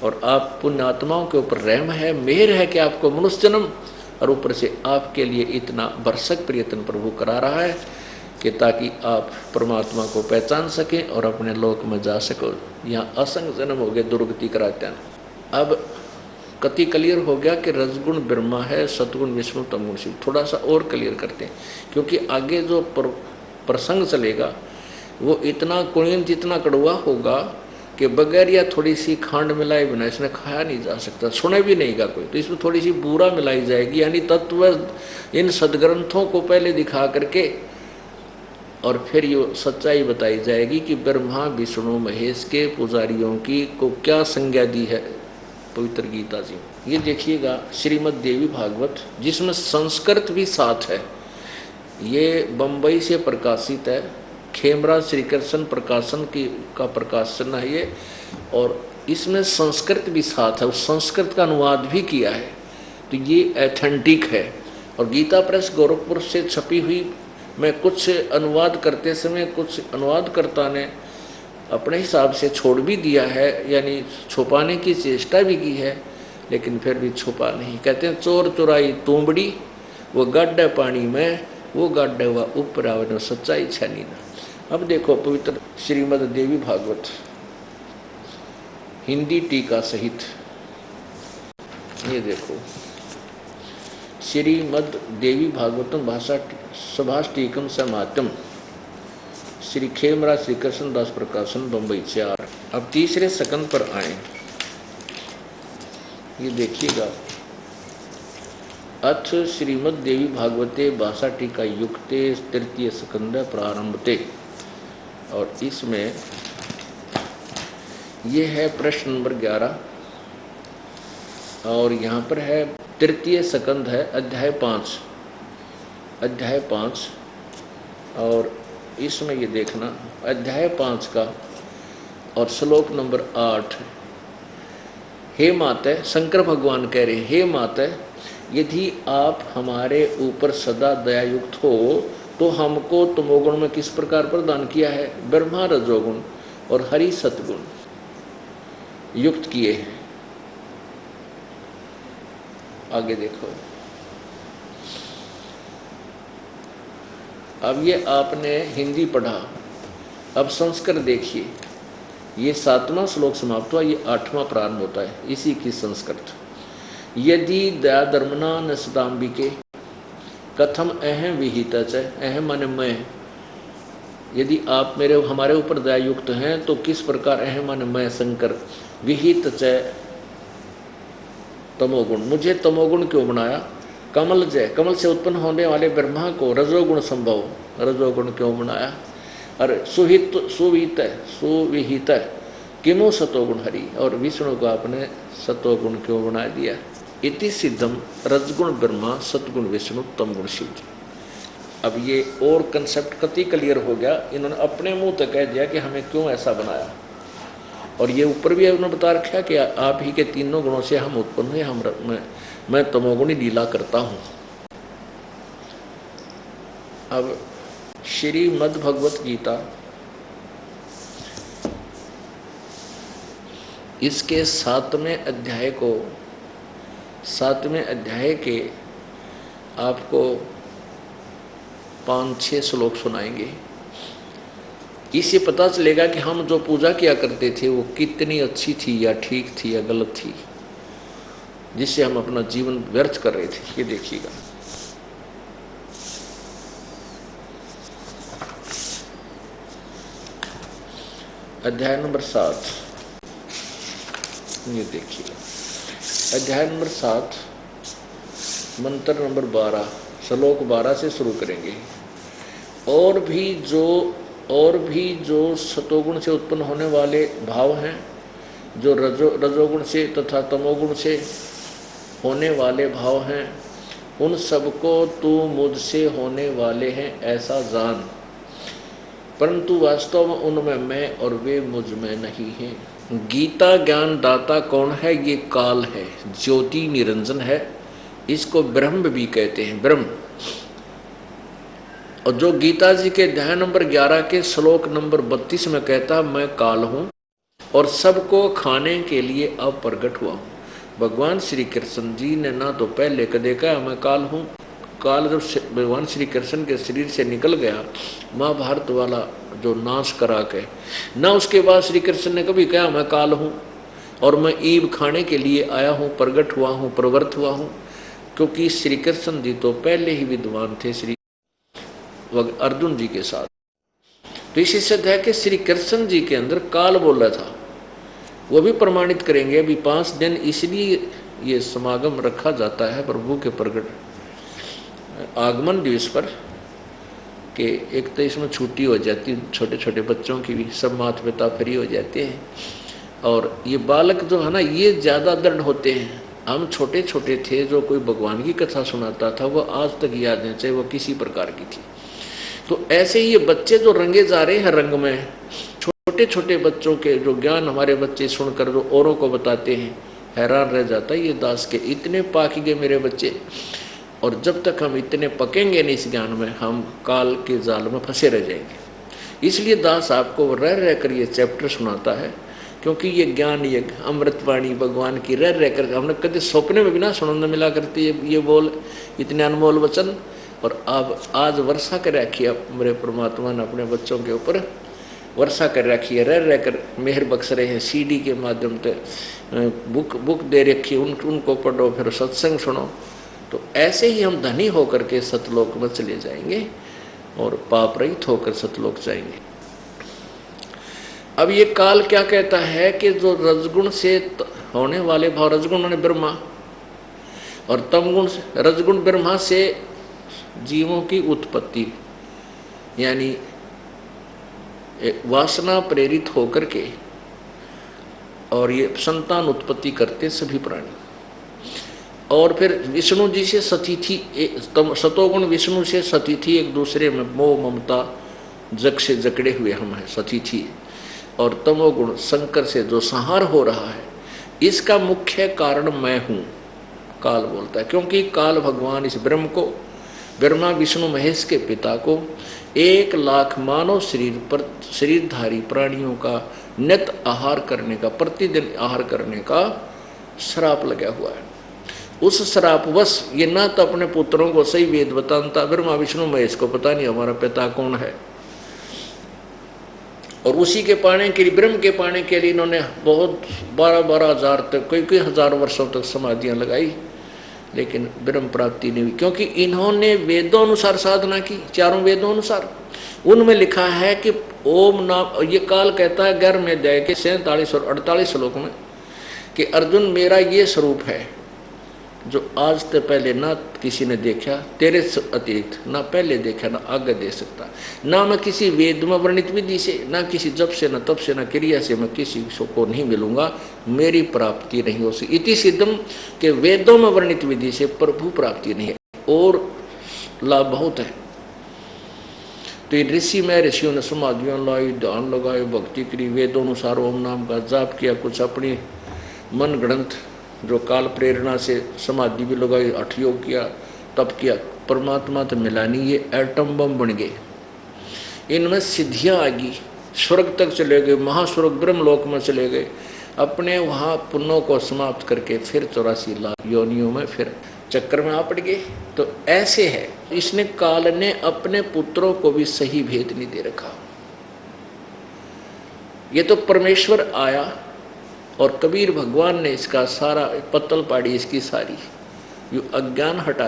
और आप पुण्यात्माओं के ऊपर रहम है, मेहर है कि आपको मनुष्य जन्म, और ऊपर से आपके लिए इतना भरसक प्रयत्न प्रभु करा रहा है कि ताकि आप परमात्मा को पहचान सकें और अपने लोक में जा सको। यहाँ असंग जन्म हो गए दुर्गति कराते हैं। अब कति क्लियर हो गया कि रजगुण ब्रह्मा है, सतगुण विष्णु, तमगुण शिव। थोड़ा सा और क्लियर करते हैं, क्योंकि आगे जो प्रसंग चलेगा वो इतना कुणियन जितना कड़वा होगा कि बगैर या थोड़ी सी खांड मिलाए बिना इसने खाया नहीं जा सकता, सुने भी नहीं गा कोई। तो इसमें थोड़ी सी बूरा मिलाई जाएगी, यानी तत्व इन सदग्रंथों को पहले दिखा करके और फिर ये सच्चाई बताई जाएगी कि ब्रह्मा विष्णु महेश के पुजारियों की को क्या संज्ञा दी है पवित्र गीता जी। ये देखिएगा श्रीमद् देवी भागवत, जिसमें संस्कृत भी साथ है। ये बम्बई से प्रकाशित है, खेमराज श्री कृष्ण प्रकाशन का प्रकाशन है ये, और इसमें संस्कृत भी साथ है, उस संस्कृत का अनुवाद भी किया है। तो ये ऑथेंटिक है। और गीता प्रेस गोरखपुर से छपी हुई मैं कुछ अनुवाद करते समय कुछ अनुवादकर्ता ने अपने हिसाब से छोड़ भी दिया है, यानी छुपाने की चेष्टा भी की है, लेकिन फिर भी छुपा नहीं। कहते हैं चोर चुराई तूंबड़ी, वो गड्ढे पानी में, वो गड्ढे हुआ ऊपर आवे, सच्चाई छनी ना। अब देखो पवित्र श्रीमद् देवी भागवत हिंदी टीका सहित, ये देखो श्रीमद् देवी भागवतम भाषा सभाष टीकम समातम, श्री खेमराज श्री कृष्ण दास प्रकाशन बम्बई 4। अब तीसरे सकंद पर आए, ये देखिएगा। अथ श्रीमद् देवी भागवते भाषा टीका युक्ते तृतीय सकंद प्रारंभते, और इसमें ये है प्रश्न नंबर 11, और यहाँ पर है तृतीय सकंद है अध्याय 5, और इसमें ये देखना अध्याय 5 का और श्लोक नंबर 8। हे माता, शंकर भगवान कह रहे हैं, हे माता, यदि आप हमारे ऊपर सदा दयायुक्त हो तो हमको तमोगुण में किस प्रकार प्रदान किया है? ब्रह्मा रजोगुण और हरि सतगुण युक्त किए हैं। आगे देखो, अब ये आपने हिंदी पढ़ा, अब संस्कृत देखिए। ये 7वां श्लोक समाप्त हुआ, ये 8वां प्रारंभ होता है इसी की संस्कृत। यदि दया धर्मना न सदाम्बिके कथम अहम विहित च, अहम माने मैं, यदि आप हमारे ऊपर दयायुक्त हैं तो किस प्रकार, अहम माने मैं शंकर, विहित च तमोगुण, मुझे तमोगुण क्यों बनाया? कमल जय, कमल से उत्पन्न होने वाले ब्रह्मा को रजोगुण संभव, रजोगुण क्यों बनाया? और सुहित सुविहित किमो सतोगुण हरि, और विष्णु को आपने सतोगुण क्यों बना दिया? इति सिद्धम रजगुण ब्रह्मा सतगुण विष्णु तमगुण शिव जी। अब ये और कंसेप्ट कति क्लियर हो गया, इन्होंने अपने मुंह तक कह दिया कि हमें क्यों ऐसा बनाया। और ये ऊपर भी उन्होंने बता रखा कि आप ही के तीनों गुणों से हम उत्पन्न हुए, मैं तमोगुणी लीला करता हूँ। अब श्रीमद् भगवत गीता इसके 7वें अध्याय के आपको 5-6 श्लोक सुनाएंगे। इससे पता चलेगा कि हम जो पूजा किया करते थे वो कितनी अच्छी थी या ठीक थी या गलत थी, जिससे हम अपना जीवन व्यर्थ कर रहे थे। ये देखिएगा, अध्याय नंबर 7, ये देखिएगा अध्याय नंबर 7 मंत्र नंबर 12 श्लोक 12 से शुरू करेंगे। और भी जो सतोगुण से उत्पन्न होने वाले भाव हैं, जो रजोगुण से तथा तमोगुण से होने वाले भाव हैं, उन सबको तू मुझसे होने वाले हैं ऐसा जान, परंतु वास्तव में उनमें मैं और वे मुझ में नहीं हैं। गीता ज्ञान दाता कौन है? ये काल है, ज्योति निरंजन है, इसको ब्रह्म भी कहते हैं, ब्रह्म। और जो गीता जी के अध्याय नंबर 11 के श्लोक नंबर 32 में कहता मैं काल हूँ, और सबको खाने के लिए अब प्रकट हुआ हूँ। भगवान श्री कृष्ण जी ने ना तो पहले कदे कहा मैं काल हूँ। काल जब भगवान श्री कृष्ण के शरीर से निकल गया महाभारत वाला जो नाश करा के, ना उसके बाद श्री कृष्ण ने कभी कहा मैं काल हूँ और मैं ईब खाने के लिए आया हूँ, प्रकट हुआ हूँ, प्रवृत्त हुआ हूँ। क्योंकि श्री कृष्ण जी तो पहले ही विद्वान थे श्री अर्जुन जी के साथ। तो इसी सिद्ध है कि श्री कृष्ण जी के अंदर काल बोला था, वो भी प्रमाणित करेंगे। अभी 5 दिन इसलिए ये समागम रखा जाता है प्रभु के प्रकट आगमन दिवस पर, कि एक तो इसमें छुट्टी हो जाती, छोटे छोटे बच्चों की भी, सब माता पिता फ्री हो जाते हैं। और ये बालक जो है ना, ये ज़्यादा दृढ़ होते हैं। हम छोटे छोटे थे, जो कोई भगवान की कथा सुनाता था वो आज तक याद है, चाहे वो किसी प्रकार की थी। तो ऐसे ही ये बच्चे जो रंगे जा रहे हैं रंग में, छोटे छोटे बच्चों के जो ज्ञान हमारे बच्चे सुनकर जो औरों को बताते हैं, हैरान रह जाता है ये दास के इतने पाक गए मेरे बच्चे। और जब तक हम इतने पकेंगे नहीं इस ज्ञान में, हम काल के जाल में फंसे रह जाएंगे। इसलिए दास आपको रह रह कर ये चैप्टर सुनाता है, क्योंकि ये ज्ञान, ये अमृतवाणी भगवान की रह रह कर हमने कभी सपने में भी ना सुनने मिला करती ये बोल, इतने अनमोल वचन। और अब आज वर्षा कर रखी है मेरे परमात्मा ने अपने बच्चों के ऊपर, वर्षा कर रखी है, रह रह कर मेहर बख्श रहे हैं। सीडी के माध्यम से बुक दे रखी है, उनको पढ़ो, फिर सत्संग सुनो। तो ऐसे ही हम धनी होकर के सतलोक में चले जाएंगे और पाप रहित होकर सतलोक जाएंगे। अब ये काल क्या कहता है कि जो रजगुण से होने वाले भाव, रजगुण ने ब्रह्मा, और तमगुण रजगुण ब्रह्मा से जीवों की उत्पत्ति, यानी वासना प्रेरित होकर के, और ये संतान उत्पत्ति करते सभी प्राणी। और फिर विष्णु जी से सतिथि, सतोगुण विष्णु से सतिथि, एक दूसरे में मोह ममता जग से जकड़े हुए हम हैं सतिथि। और तमोगुण शंकर से जो संहार हो रहा है, इसका मुख्य कारण मैं हूँ, काल बोलता है। क्योंकि काल भगवान इस ब्रह्म को, ब्रह्मा विष्णु महेश के पिता को 1 लाख मानव शरीरधारी प्राणियों का नित आहार करने का, प्रतिदिन आहार करने का श्राप लगा हुआ है। उस श्रापवश ये ना तो अपने पुत्रों को सही वेद बताता, ब्रह्मा विष्णु महेश को पता नहीं हमारा पिता कौन है। और उसी के पाने के लिए, ब्रह्म के पाने के लिए इन्होंने बहुत 12-12 हजार तक, कई हजार वर्षों तक समाधियां लगाई, लेकिन ब्रह्म प्राप्ति नहीं हुई। क्योंकि इन्होंने वेदों अनुसार साधना की, 4 वेदों अनुसार। उनमें लिखा है कि ओम नाम, ये काल कहता है 11वें अध्याय के 47 और 48 श्लोक में कि अर्जुन मेरा ये स्वरूप है जो आज से पहले ना किसी ने देखा, तेरे अतिरिक्त ना पहले देखा ना आगे दे सकता। ना मैं किसी वेद में वर्णित विधि से, ना किसी जप से, ना तप से, ना क्रिया से मैं किसी को नहीं मिलूंगा, मेरी प्राप्ति नहीं हो सकती। इति सिद्धम के वेदों में वर्णित विधि से प्रभु प्राप्ति नहीं है, और लाभ बहुत है। तो इन ऋषि में ऋषियों ने समाधियों लाई, ध्यान लगाए, भक्ति करी, वेदों अनुसार ओम नाम का जाप किया, कुछ अपनी मन ग्रंथ जो काल प्रेरणा से समाधि भी लगाई, हठ योग किया, तप किया, परमात्मा तो मिला नहीं, ये एटम बम बन गए। इनमें सिद्धियां आ गई, स्वर्ग तक चले गए, महास्वर्ग ब्रह्मलोक में चले गए, अपने वहाँ पुण्यों को समाप्त करके फिर 84 लाख योनियों में फिर चक्कर में आ पड़ गए। तो ऐसे है, इसने काल ने अपने पुत्रों को भी सही भेद नहीं दे रखा। ये तो परमेश्वर आया और कबीर भगवान ने इसका सारा पत्तल पाड़ी, इसकी सारी जो अज्ञान हटा